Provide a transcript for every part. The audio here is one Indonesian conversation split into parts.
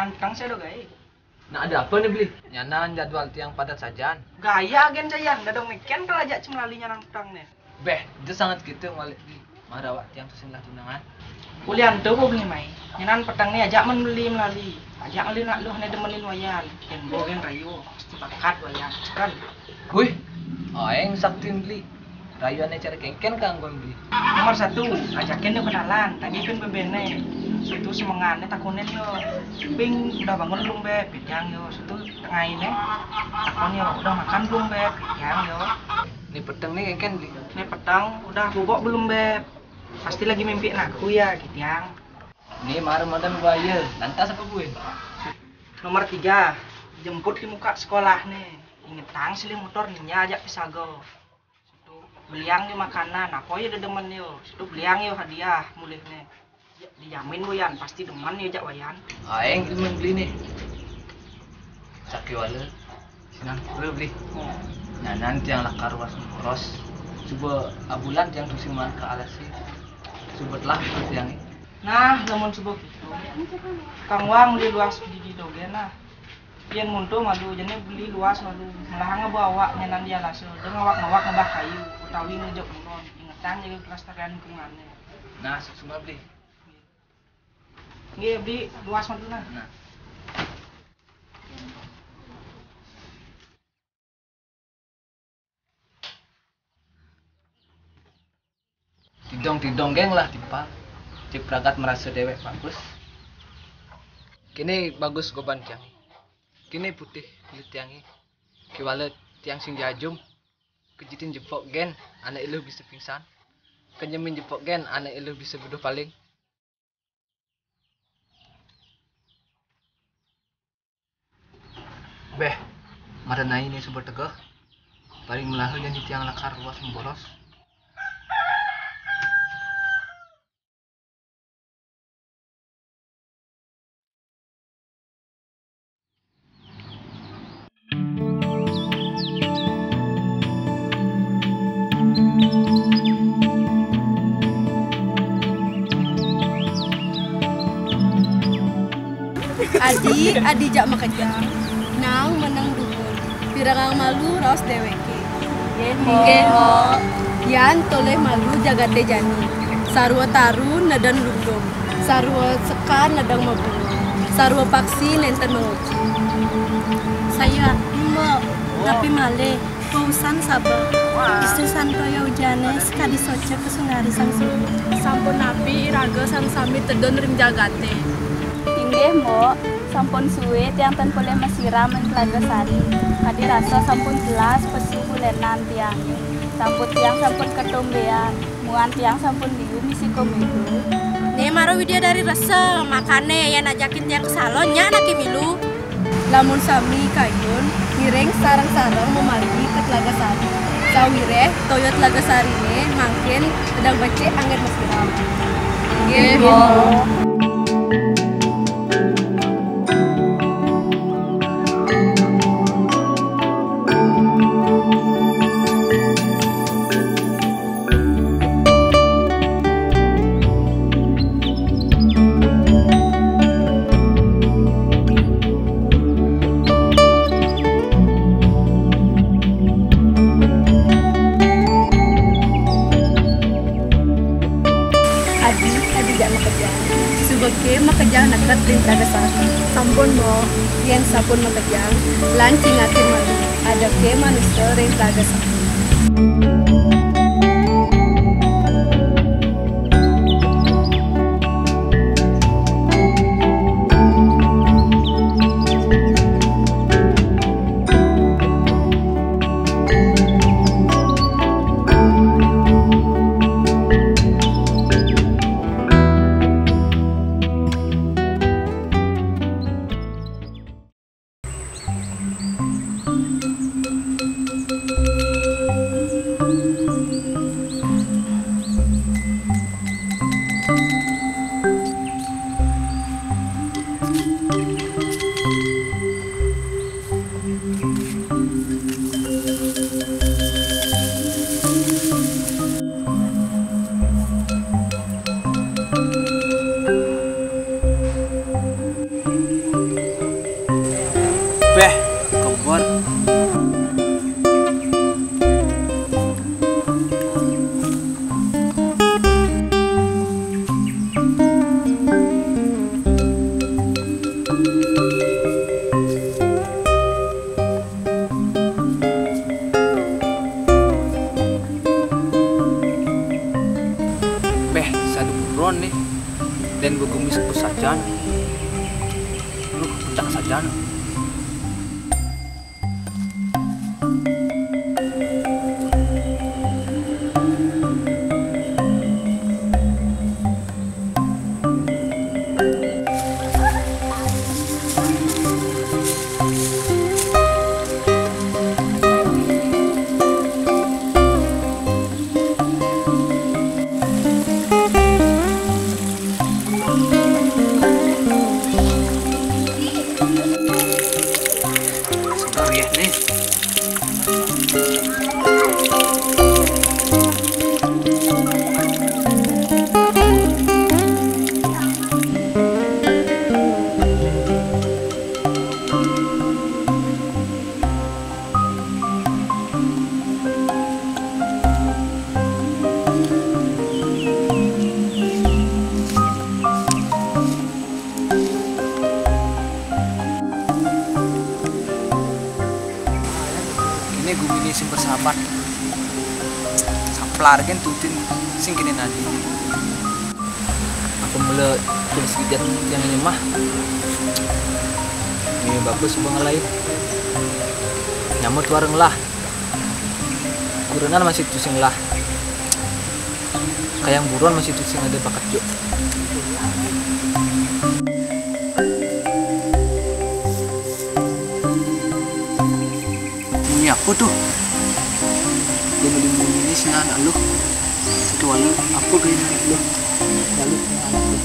nyanan petang saya do gay. Nah ada apa nih beli? Nyanan jadwal tiang padat sajan. Gaya gen sayan, dadong meken kalau aja cemlali nyanan petang nih. Beh, itu sangat gitu ngalik beli. Marawak tiang tuh lah tunangan. Kulian tuh mau beli mai. Nyanan petang nih ajak membeli melali. Ajak ngali nak lu hanya demenin wayan. Ken bogen rayu, pasti bakat wayan. Kan. Wih, aing saktin beli. Rayuannya cara kengken kang gue beli. Nomor 1, ajakin dia kenalan. Tadi pin bebene. Situ semangatnya takunin yo. Ping udah bangun belum beb? Yang yo. Situ tengah ini. Takon yo, udah makan belum beb? Yang yo. Nih petang nih kengken beli. Ini petang udah bobok belum beb? Pasti lagi mimpiin aku ya, gitu yang. Nih malam-malam bayar. Lantas apa gue? Nomor 3, jemput di muka sekolah nih. Ingetang siling motor ninya ajak pisago. Situ beliang yo makanan, apa ya demen yo. Situ beliang yo hadiah mulih nih. Dijamin wayan, pasti demen yo jak wayan. Aing demen beli nih. Sakit wala. Senang boleh beli. Nyanan tiang lakar was boros. Coba abulan tiang tusi man ke alasi. Subetlah tiang ini. Nah, namun sebab gitu. Kang Wang beli luas di dogen nah. Pian muntu malu jane beli luas malu melah ngebawa nyanan dia langsung. Dia ngawak-ngawak ngebah kayu, utawi ngejok non. Ingetan jaga kelestarian lingkungannya. Nah, semua beli. Nggih, beli luas malu nah. Nah. Tidong geng lah tipa. Cip ragat merasa dewek bagus. Kini bagus goban tiang. Kini putih kulit tiangi. Kiwalet tiang sing jajum. Kejitin jepok gen, anak ilu bisa pingsan. Kenyemin jepok gen, anak ilu bisa beduh paling. Beh, marana ini subur tegah. Paling melahul janji tiang lakar luas memboros. Adi jak makejang, nang menang dukun, pirangang malu raos deweke. Genho, yan toleh malu jagat dejani, sarwa taru nadan lugdom, sarwa sekar nadang mabung, sarwa paksi nenten menguci. Saya mau, tapi male, pausan sabar. Isu santoyo ujanes kadi soce kesungari sang suhu. Sampun napi raga sang sami tedon rim jagate. Inggih mo, sampun suwe tiang ten boleh mesiram men Telaga Sari. Kadi rasa sampun jelas pesu bulenan tiang. Sampun tiang sampun ketombean, muan tiang sampun liu misi komedo. Nih maro widya dari rasa, makane yang ajakin tiang ke salonnya anak milu. Lamun sami kayun, ngiring sarang-sarang memalgi ke Telaga Sari. Sawire, toyo Telaga Sari ne, mangkin sedang becek angin mesiram. Nggih, Mo. Sebagai makejang nakat ring Telaga Sari. Sampun mo, yang sampun makejang, lancing atin malu. Ada ke manusia ring Telaga Sari. sabar. Sadu buron nih dan begumis pusajan. Tak saja. Ini gumini sing bersahabat. Saplar kan tutin sing kene nanti. Aku mulai tulis gijat yang ini mah. Ini bagus bunga lain. Nyamut wareng lah. Kurenan masih tusing lah. Kayang buron masih tusing ada bakat jo. Ini apa tuh? Dia melindungi ini sih anak lu. Kecuali apa gaya anak lu? Lalu anak lu.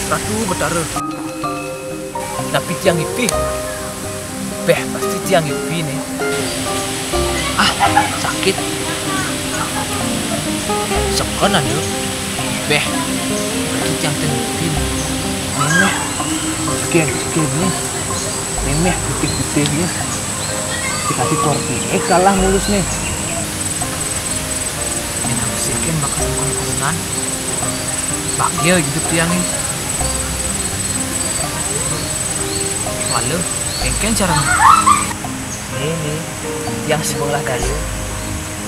Ratu betara. Tapi tiang ipi. Beh, pasti tiang ipi nih. Ah, sakit. Sekolah ando. Beh, berarti tiang ipi. Memeh. Sekian nih. Memeh putih-putihnya. Dikasih torti. Kalah mulus nih. Enak sekian makan kunan. Bahagia gitu tiang ini. Walau, kengken cara ini yang sebelah dari.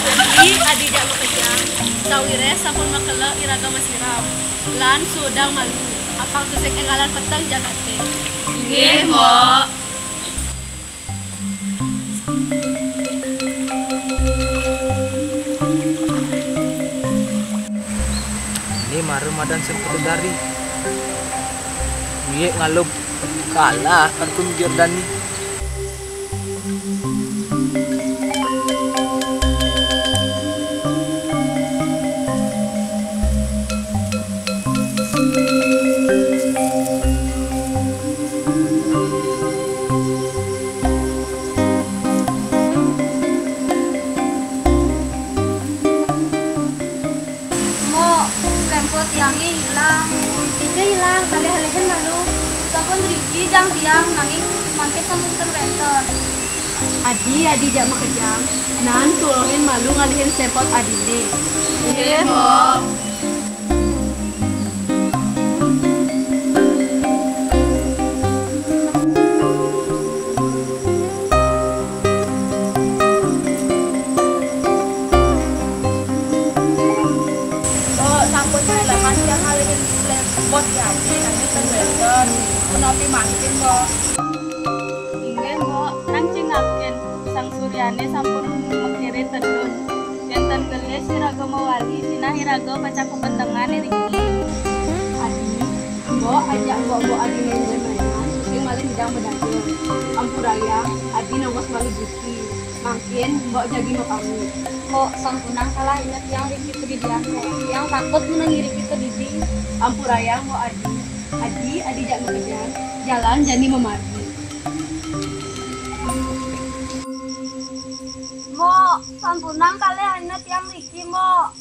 Jadi adi jak makejang, sawire sampun makela iraga masiram. Lan sudang malu, apang tusek engalan petang jagate. Nggih, Mbok. Ini maru madan seperti dari. Iya ngalub kalah kantum Jordani. Mo, lempot yangi hilang. Itu hilang, kali-kalian malu. Sampun Riki jang tiang nanging mangke sampun terbentor. Adi jak makejang, nan tulungin malu ngalihin sepot adine. Nggih, Mbok. Oh, sampun leman yang ngalihin sepot ya, nanging terbentor. Menapi mangkin kok. Inggih, Mbok, nang cingaken Sang Suryane sampun mekiri tedun. Enten gelis siraga mawali sinah iraga baca kepentengan Riki. Adi, Mbok ajak Mbok adine boleh malah hidang bedajo. Ampuraya, adi nongos balik gusti. Makin mbok jagi no kamu. Kok sampunang kalah ingat yang Riki Tridian yang takut menangiri kita Didi. Ampuraya mbok adi. Adi jak mengejar. Jalan jani memargi. Mo, sampunang kalah ingat yang Riki mo.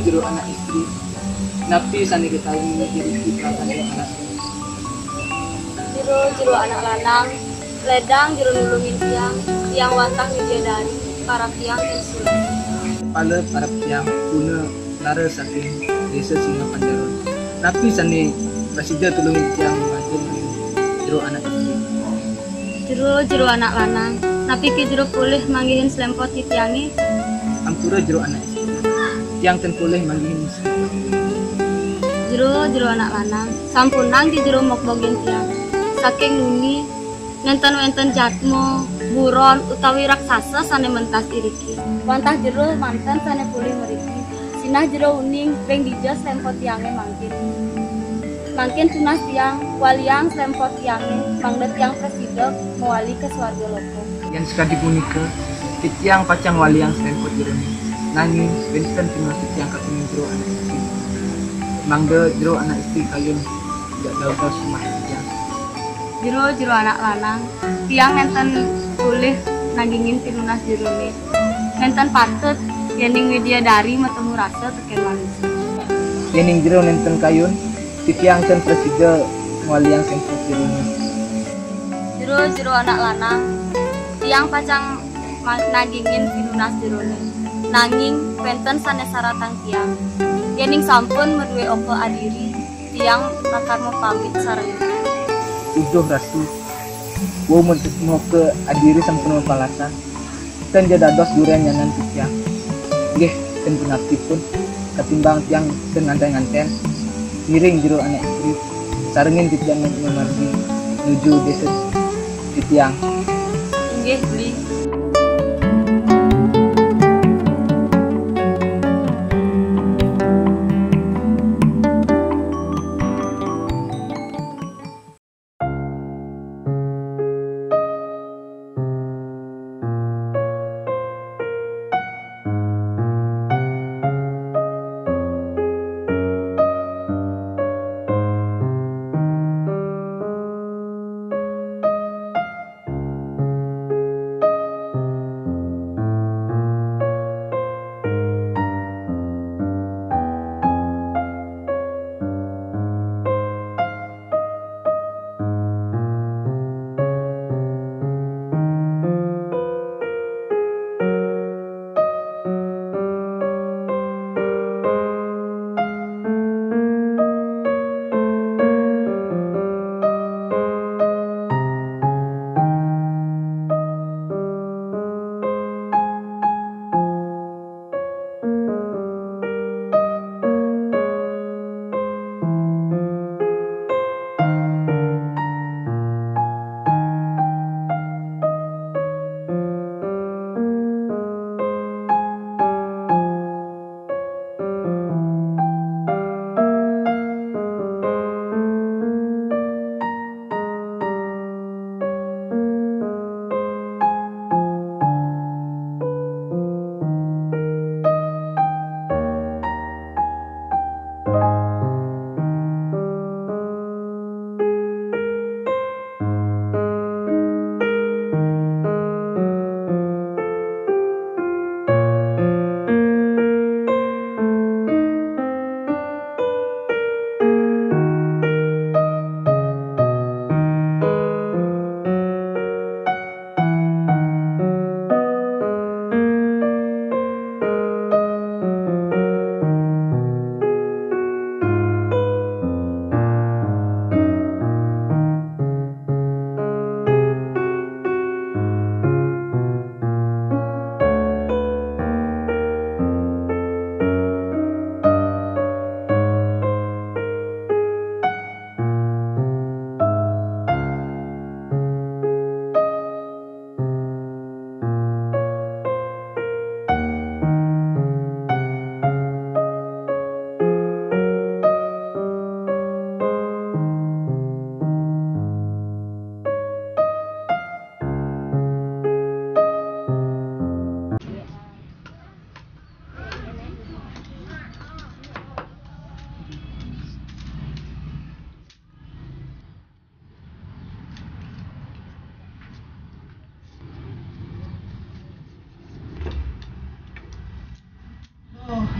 Jero anak istri. Napi sani kita yang menjadi pelanggan yang anak. Jero anak lanang, ledang jero nulungin tiang wantah dari para tiang insulan. Kepala para tiang guna nara saking desa Singa Panjaron. Napi sani presiden tulungin tiang bantu jero anak istri. Jero anak lanang, napi ke jero pulih manggihin selempot di tiangi. Ampura jero anak istri. Tiang ten pulih manggihin Jero anak lanang, sampunang di jero mokbogin tiang. Saking nuni, nenten jatmo, buron, utawi raksasa sane mentas iriki. Wantah jero mantan sane pulih meriki. Sinah jero uning, ring dijas lempot tiange mangkin tunas tiang, waliang lempot tiange, mangdet tiang presiden, mewali ke swarga loko. yang sekali punika tiang pacang waliang selempot jerone. Nanging benten tunas tiang kaping jero anak istri. Mangga jero anak istri kayun tidak tahu semah tiang. Jero anak lanang, tiang nenten pulih nagingin tinunas jerone. Nenten patut, yening Widyadari metemu rasa teken manusia. Yening jero nenten kayun tiang ten presiden waliang selempot jerone. Jero anak lanang, tiang pacang nagingin tinunas jerone. Nanging penten sanesaratan tiang. Yening sampun merduwe opo adiri, tiang bakar pamit sareng. Uduh rasu. Wo mau ke adiri sampun palasan. Kan dia dados duren nyanan tiang. Nggih, ten punapti pun ketimbang tiang ten nganten-nganten. Miring jero anak istri. Sarengin tiang memargi nuju desa tiang. Inggih beli.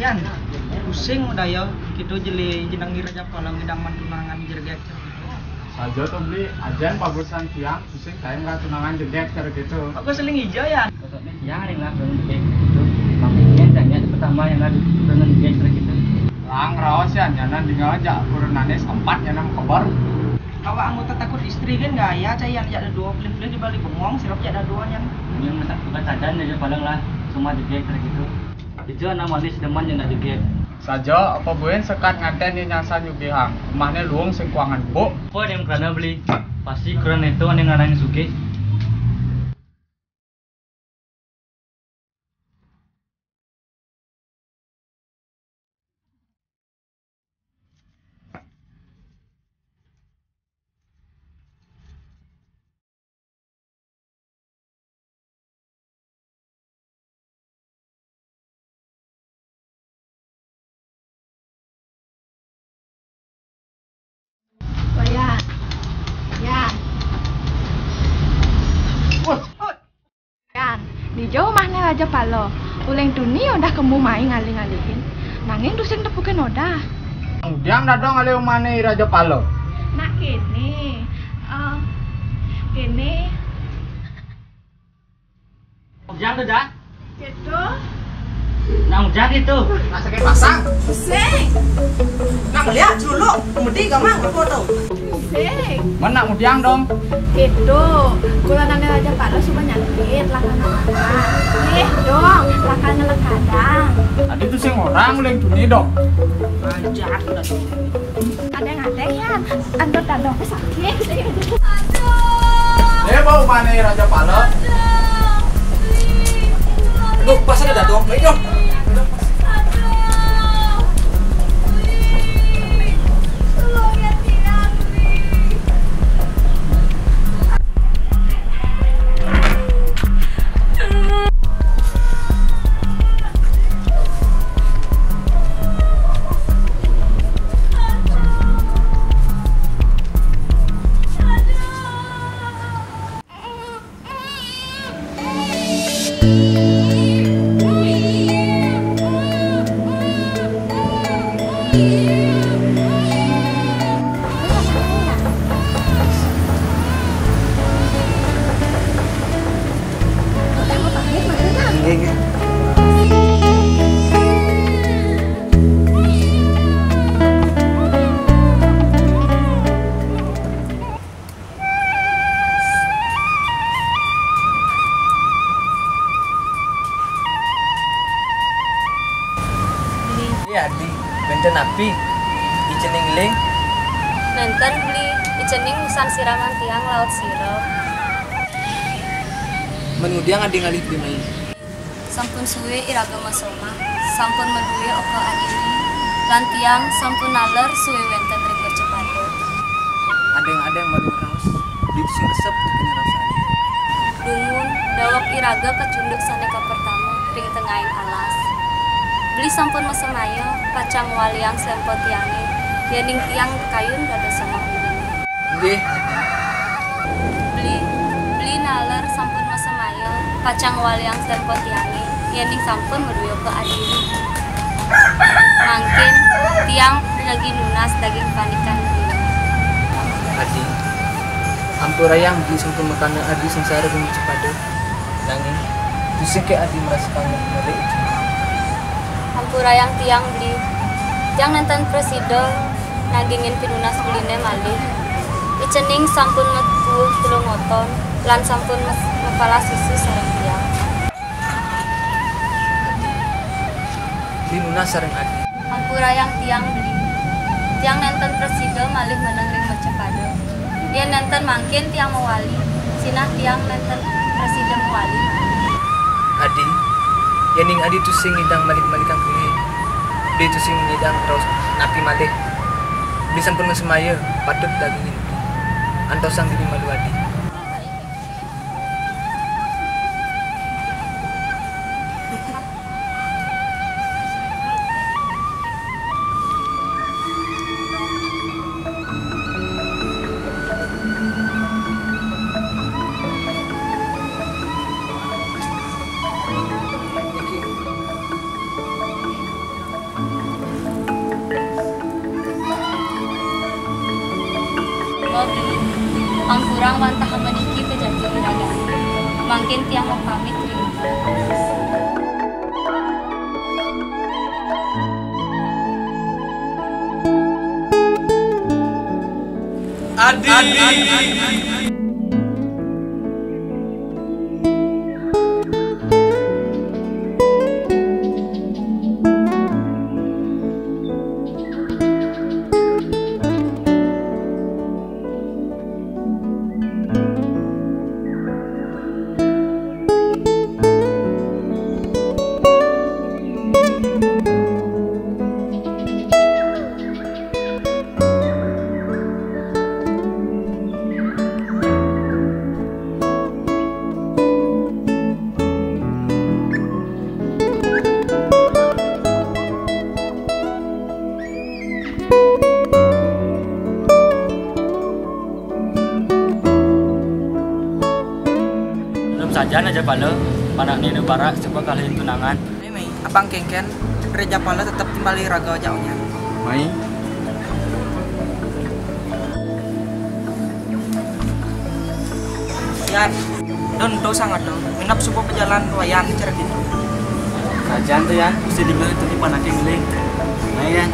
Yan, pusing udah ya. Gitu jeli jenengi Raja Pala ngidang mantunangan jerget. Saja tuh beli ajan pagusan tiang, pusing kayak nggak tunangan jedek gitu. Aku seling hijau ya. Maksudnya siang ada nggak belum jedek gitu. Makanya tanya pertama yang nggak belum jedek gitu. Lang rawas ya, nyanan tinggal aja kurunannya sempat nyanam kebar. Awak anggota takut istri kan gaya cayan ya ada dua pelin-pelin di balik bengong sirap ya ada dua yang. Yang bukan sadan aja paling lah semua jedek gitu. Itu anak manis deman yang nggak jedek. Saja apa buen sekat nganten di nyasa nyugihang, emahnya luang sengkuangan bu. Apa yang karena beli? Pasti keren itu yang ngarang suki. Kan, di jauh mana Raja Palo. Uleng dunia udah kamu main ngaling-ngalihin. Nanging dusing tepukin odah. Kemudian dadong ale umane Raja Palo. Nak kene. Kene. Ujang tuh dah. Gitu. Nah ujang itu. Masa kayak pasang. Sing. Nak lihat dulu, kemudian gamang foto. Sing. Mana mudiang dong? Gitu. Kula nang Raja Palo suka nyakit lakana-lakana. Dong, lakana kadang. Tadi tuh sing orang uleng dunia dong. Anjat udah. Ada ya. Anggota dadong sakit. Bau umane Raja Palo. Aduh, pas ada dadong, baik dong. Iya, di benten api di Ceningling. Nenten beli icening usan siraman tiang laut sirop. Menudiang adi ngalih di main. Sampun suwe iraga masoma, sampun meduwe oko adini. Lan tiang sampun naler suwe wenten ring bercepado. Adeng-adeng malu raus. Di sing resep kene raus adi. Dungun dawak iraga kecunduk saneka pertama ring tengahin alas. Beli sampun mesemayo pacang waliang sempot tiangi. Yening tiang kayun dada sama ulini. Nggih. Beli naler sampun mesemayo pacang waliang sempot tiangi. Yening sampun meduyo ke adini. Mangkin tiang lagi lunas daging panikan beli. Adi. Ampurayang di sungkem mekana adi sengsara ring cepado. Nanging dusing ke adi merasa kangen melek. Hampurayang tiang beli. Tiang nenten presiden nagingin pinunas beline malih. Icening sampun metu tulung oton lan sampun mepala susu sareng tiang. Di lunas sareng adi. Hampurayang tiang beli. Tiang nenten presiden malih meneng ring mecepado. Yen nenten mangkin tiang mewali. Sinah tiang nenten presiden mewali. Adi. Yening adi tu sing ngidang malik-malikan kene. Di tu sing ngidang terus napi malih. Di sampun mesemaya patut daging ini. Antosang diri malu adi. jempok pang kurang wantah meniki kejadian iragan. Mungkin tiang mau pamit ring. Saja aja pala panak ni barak coba kalian tunangan. Mai, abang kengken gereja pala tetap timbali raga jauhnya. Mai, Yan, don do sangat do. Minap supo pejalan wayan cara gitu. Kajian tuh ya, mesti dibilang itu di panak yang geling. Nah ya,